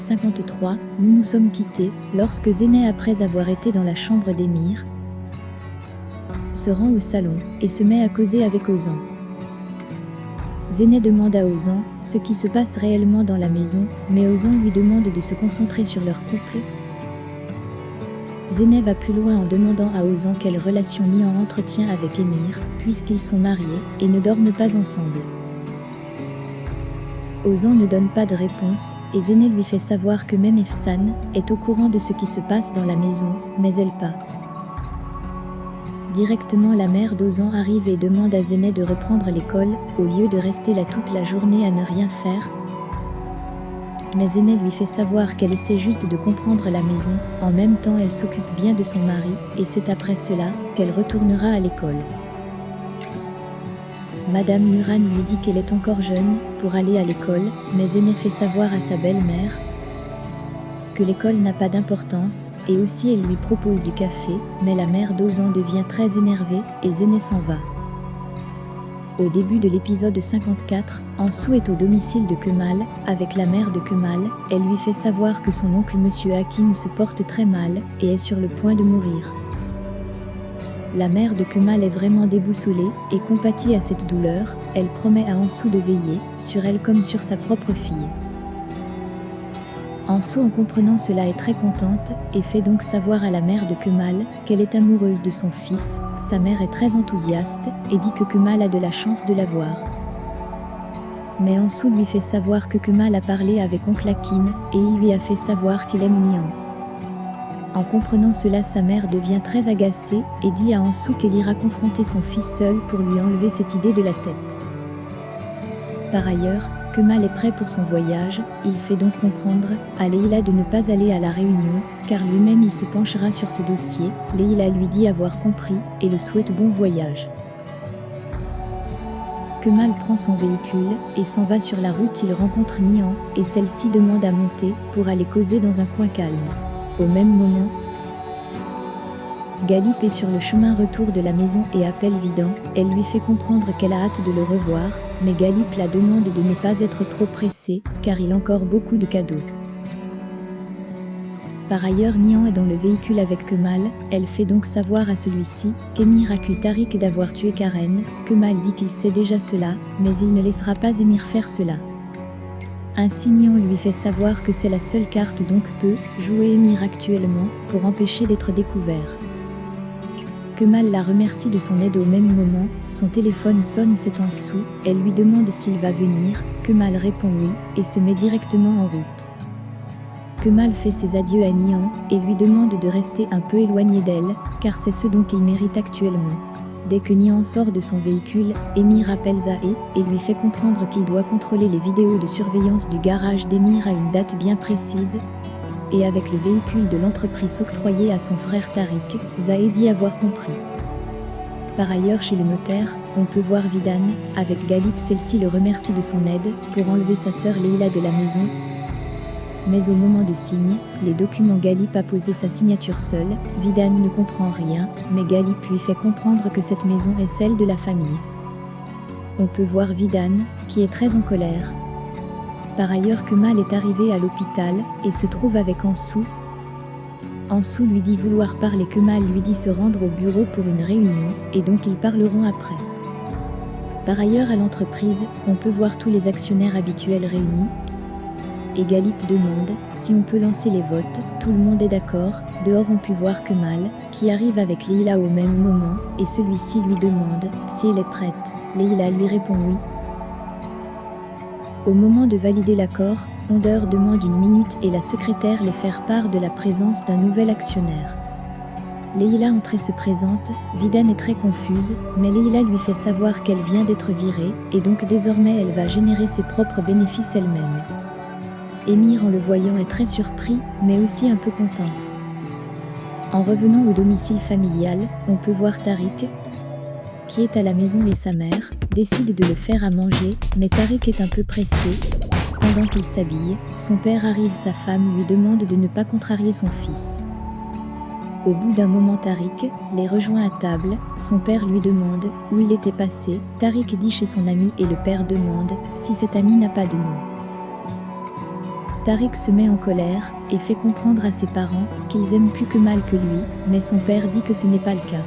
53, nous nous sommes quittés, lorsque Zénep, après avoir été dans la chambre d'Émir, se rend au salon, et se met à causer avec Ozan. Zénep demande à Ozan ce qui se passe réellement dans la maison, mais Ozan lui demande de se concentrer sur leur couple. Zénep va plus loin en demandant à Ozan quelle relation Nihan entretient avec Émir, puisqu'ils sont mariés et ne dorment pas ensemble. Ozan ne donne pas de réponse, et Zénep lui fait savoir que même Efsan est au courant de ce qui se passe dans la maison, mais elle pas. Directement, la mère d'Ozan arrive et demande à Zénep de reprendre l'école, au lieu de rester là toute la journée à ne rien faire. Mais Zénep lui fait savoir qu'elle essaie juste de comprendre la maison, en même temps elle s'occupe bien de son mari, et c'est après cela qu'elle retournera à l'école. Madame Muran lui dit qu'elle est encore jeune pour aller à l'école, mais Zénep fait savoir à sa belle-mère que l'école n'a pas d'importance, et aussi elle lui propose du café, mais la mère d'Ozan devient très énervée, et Zénep s'en va. Au début de l'épisode 54, Ansou est au domicile de Kemal, avec la mère de Kemal. Elle lui fait savoir que son oncle Monsieur Hakim se porte très mal, et est sur le point de mourir. La mère de Kemal est vraiment déboussolée, et compatit à cette douleur. Elle promet à Ansou de veiller sur elle comme sur sa propre fille. Ansou, en comprenant cela, est très contente, et fait donc savoir à la mère de Kemal qu'elle est amoureuse de son fils. Sa mère est très enthousiaste, et dit que Kemal a de la chance de la voir. Mais Ansou lui fait savoir que Kemal a parlé avec oncle Hakim, et il lui a fait savoir qu'il aime Nihan. En comprenant cela, sa mère devient très agacée, et dit à Ansou qu'elle ira confronter son fils seul pour lui enlever cette idée de la tête. Par ailleurs, Kemal est prêt pour son voyage, il fait donc comprendre à Leïla de ne pas aller à la réunion, car lui-même il se penchera sur ce dossier. Leïla lui dit avoir compris, et le souhaite bon voyage. Kemal prend son véhicule, et s'en va sur la route. Il rencontre Nihan, et celle-ci demande à monter, pour aller causer dans un coin calme. Au même moment, Galip est sur le chemin retour de la maison et appelle Vidan. Elle lui fait comprendre qu'elle a hâte de le revoir, mais Galip la demande de ne pas être trop pressée, car il a encore beaucoup de cadeaux. Par ailleurs, Nihan est dans le véhicule avec Kemal. Elle fait donc savoir à celui-ci qu'Émir accuse Tariq d'avoir tué Karen. Kemal dit qu'il sait déjà cela, mais il ne laissera pas Émir faire cela. Ainsi, Nihan lui fait savoir que c'est la seule carte dont peut jouer Émir actuellement, pour empêcher d'être découvert. Kemal la remercie de son aide. Au même moment, son téléphone sonne, c'est Ansou. Elle lui demande s'il va venir. Kemal répond oui, et se met directement en route. Kemal fait ses adieux à Nihan, et lui demande de rester un peu éloigné d'elle, car c'est ce dont il mérite actuellement. Dès que Nihan sort de son véhicule, Émir appelle Zahé, et lui fait comprendre qu'il doit contrôler les vidéos de surveillance du garage d'Émir à une date bien précise, et avec le véhicule de l'entreprise octroyé à son frère Tariq. Zahé dit avoir compris. Par ailleurs, chez le notaire, on peut voir Vidan avec Galip. Celle-ci le remercie de son aide pour enlever sa sœur Leïla de la maison. Mais au moment de signer les documents, Galip a posé sa signature seule. Vidan ne comprend rien, mais Galip lui fait comprendre que cette maison est celle de la famille. On peut voir Vidan, qui est très en colère. Par ailleurs, Kemal est arrivé à l'hôpital et se trouve avec Ansou. Ansou lui dit vouloir parler. Kemal lui dit se rendre au bureau pour une réunion, et donc ils parleront après. Par ailleurs, à l'entreprise, on peut voir tous les actionnaires habituels réunis, et Galip demande si on peut lancer les votes. Tout le monde est d'accord. Dehors, on peut voir Kemal, qui arrive avec Leïla au même moment, et celui-ci lui demande si elle est prête. Leïla lui répond oui. Au moment de valider l'accord, Onder demande une minute et la secrétaire les faire part de la présence d'un nouvel actionnaire. Leïla entre et se présente. Vidan est très confuse, mais Leïla lui fait savoir qu'elle vient d'être virée, et donc désormais elle va générer ses propres bénéfices elle-même. Émir, en le voyant, est très surpris, mais aussi un peu content. En revenant au domicile familial, on peut voir Tariq, qui est à la maison, et sa mère décide de le faire à manger, mais Tariq est un peu pressé. Pendant qu'il s'habille, son père arrive. Sa femme lui demande de ne pas contrarier son fils. Au bout d'un moment, Tariq les rejoint à table. Son père lui demande où il était passé. Tariq dit chez son ami, et le père demande si cet ami n'a pas de nom. Tariq se met en colère et fait comprendre à ses parents qu'ils aiment plus Kemal que lui, mais son père dit que ce n'est pas le cas.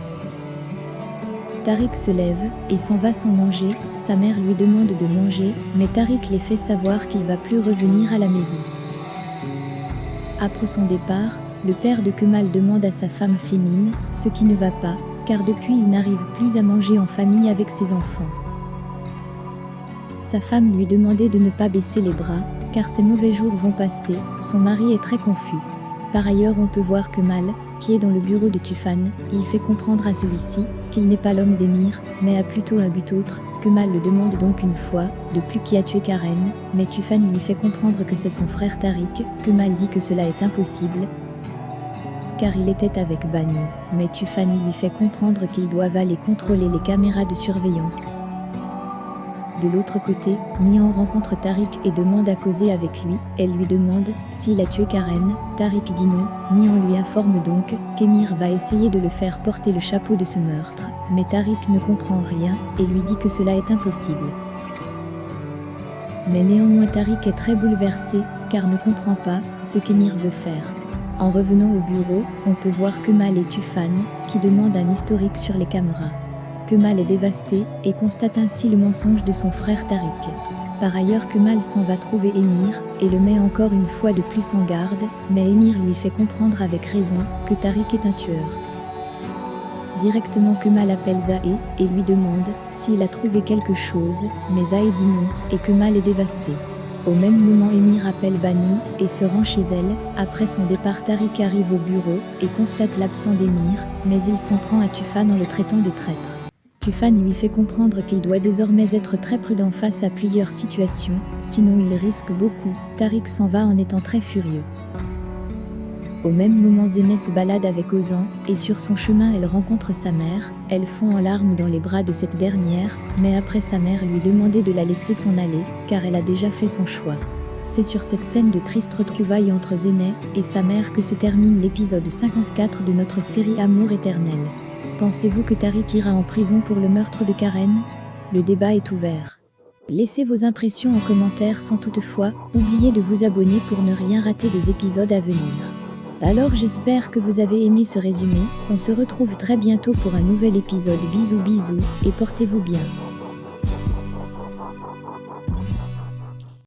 Tariq se lève et s'en va sans manger, sa mère lui demande de manger, mais Tariq les fait savoir qu'il va plus revenir à la maison. Après son départ, le père de Kemal demande à sa femme Fémine ce qui ne va pas, car depuis il n'arrive plus à manger en famille avec ses enfants. Sa femme lui demandait de ne pas baisser les bras, car ses mauvais jours vont passer, son mari est très confus. Par ailleurs on peut voir Kemal, qui est dans le bureau de Tufan, il fait comprendre à celui-ci qu'il n'est pas l'homme d'Emir, mais a plutôt un but autre. Kemal le demande donc une fois de plus qui a tué Karen, mais Tufan lui fait comprendre que c'est son frère Tariq. Kemal dit que cela est impossible, car il était avec Banu, mais Tufan lui fait comprendre qu'ils doivent aller contrôler les caméras de surveillance. De l'autre côté, Nihan rencontre Tariq et demande à causer avec lui. Elle lui demande s'il a tué Karen. Tariq dit non. Nihan lui informe donc qu'Emir va essayer de le faire porter le chapeau de ce meurtre, mais Tariq ne comprend rien et lui dit que cela est impossible. Mais néanmoins Tariq est très bouleversé, car ne comprend pas ce qu'Emir veut faire. En revenant au bureau, on peut voir Kemal et Tufan, qui demandent un historique sur les caméras. Kemal est dévasté et constate ainsi le mensonge de son frère Tariq. Par ailleurs Kemal s'en va trouver Emir et le met encore une fois de plus en garde, mais Emir lui fait comprendre avec raison que Tariq est un tueur. Directement Kemal appelle Zahé et lui demande s'il a trouvé quelque chose, mais Zahé dit non et Kemal est dévasté. Au même moment Emir appelle Banu et se rend chez elle. Après son départ Tariq arrive au bureau et constate l'absence d'Emir, mais il s'en prend à Tufan en le traitant de traître. Tufan lui fait comprendre qu'il doit désormais être très prudent face à plusieurs situations, sinon il risque beaucoup. Tariq s'en va en étant très furieux. Au même moment Zeynep se balade avec Ozan, et sur son chemin elle rencontre sa mère. Elle fond en larmes dans les bras de cette dernière, mais après sa mère lui demandait de la laisser s'en aller, car elle a déjà fait son choix. C'est sur cette scène de triste retrouvailles entre Zeynep et sa mère que se termine l'épisode 54 de notre série Amour éternel. Pensez-vous que Tariq ira en prison pour le meurtre de Karen? Le débat est ouvert. Laissez vos impressions en commentaire sans toutefois oublier de vous abonner pour ne rien rater des épisodes à venir. Alors j'espère que vous avez aimé ce résumé, on se retrouve très bientôt pour un nouvel épisode. Bisous bisous et portez-vous bien.